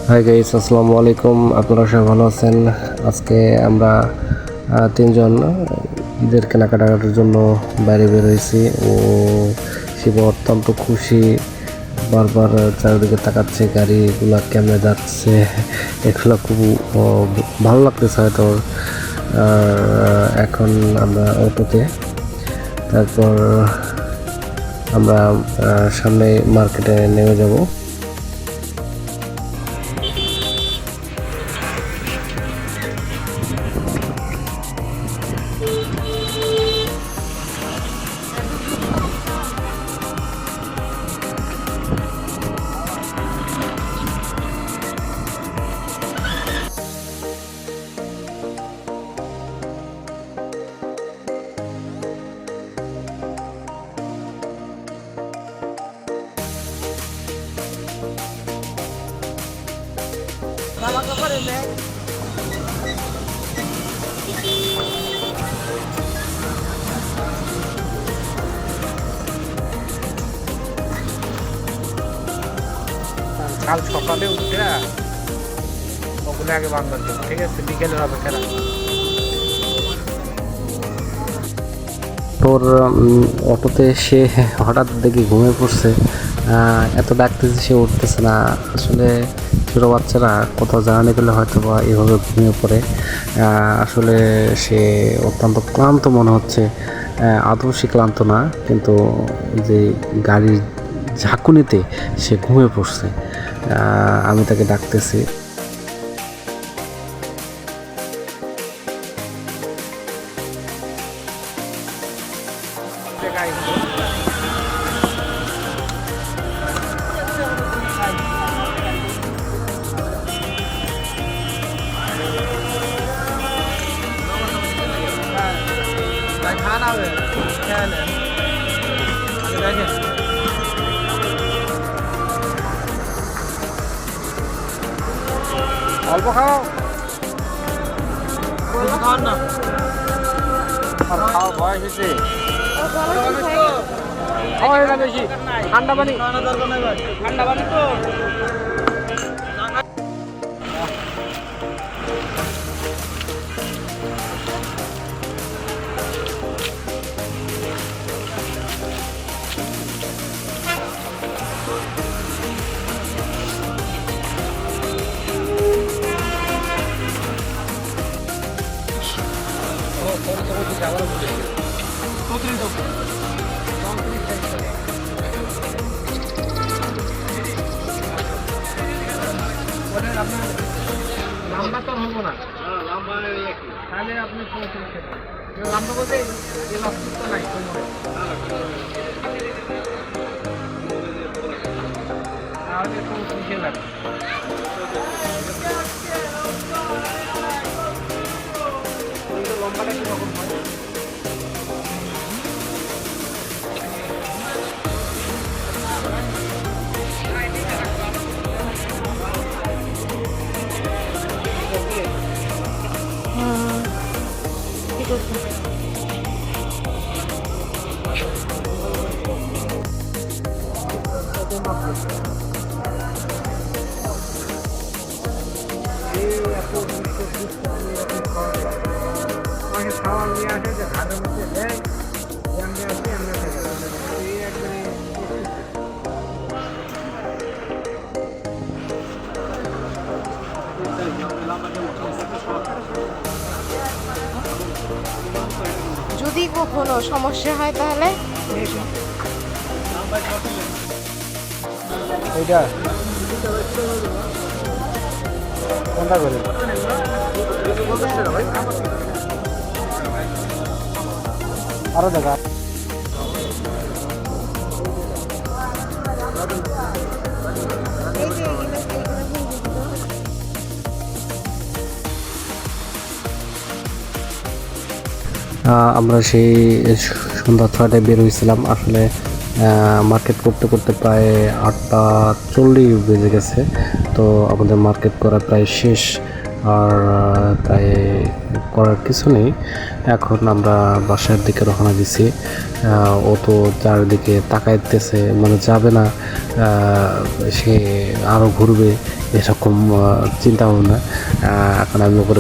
Hi guys, আসসালামু আলাইকুম। আপনারা সবাই ভালো আছেন? আজকে আমরা তিনজন ঈদের কেনাকাটার জন্য বাইরে বের হয়েছি। ও শিব অত্যন্ত খুশি, বারবার চারিদিকে তাকাচ্ছে, গাড়িগুলো কেমনে যাচ্ছে এগুলো খুব ভালো লাগতেছে হয়তো। এখন আমরা অটোতে, তারপর আমরা সামনে মার্কেটে নেমে যাব। কাল সকালে উঠে ওগুলো আগে বান্ধব দেবো, ঠিক আছে? বিকেলের অপেক্ষা রাখবো। তোর অটোতে সে হঠাৎ দেখি ঘুমিয়ে পড়ছে। এত ডাকতেছে, সে উঠতেছে না। আসলে ছোটো বাচ্চারা কোথাও জার্নি করলে হয়তো বা এভাবে ঘুমিয়ে পড়ে। আসলে সে অত্যন্ত ক্লান্ত মনে হচ্ছে। আদৌ সে ক্লান্ত না, কিন্তু যে গাড়ির ঝাঁকুনিতে সে ঘুমিয়ে পড়ছে। আমি তাকে ডাকতেছি। খানা হবে, খেয়ে নেন। দেখেন অল্প খাও, খাওয়ান না। আর খাওয়া বয়স হয়েছে, খাওয়া হয় না বেশি। ঠান্ডা পানি, ঠান্ডা পানি তো লম্বা তো হবো না, তাহলে আপনি লম্বা বলতে এর অস্তিত্ব নাই কোমরে, তাহলে একটু পিছিয়ে লাগবে। লম্বাটা কিরকম হয়? খাওয়া নিয়ে আসে যে ঘাটের মধ্যে দেয়, এমনি আসি এমনি থেকে এই একবারে যদি কখনো সমস্যা হয় তাহলে এইটা কোনটা করে আরো দেখা এই যে আমরা সেই সন্ধ্যা 6টায় বের হয়েছিলাম। আসলে মার্কেট করতে করতে প্রায় 8টা 40 বেজে গেছে। তো আমাদের মার্কেট করা প্রায় শেষ, আর তাই করার কিছু নেই। এখন আমরা বাসার দিকে রওনা দিছি। ও তো চারিদিকে তাকাইতেছে, মানে যাবে না, সে আরও ঘুরবে এরকম চিন্তা ভাবনা। এখন আমি ওকে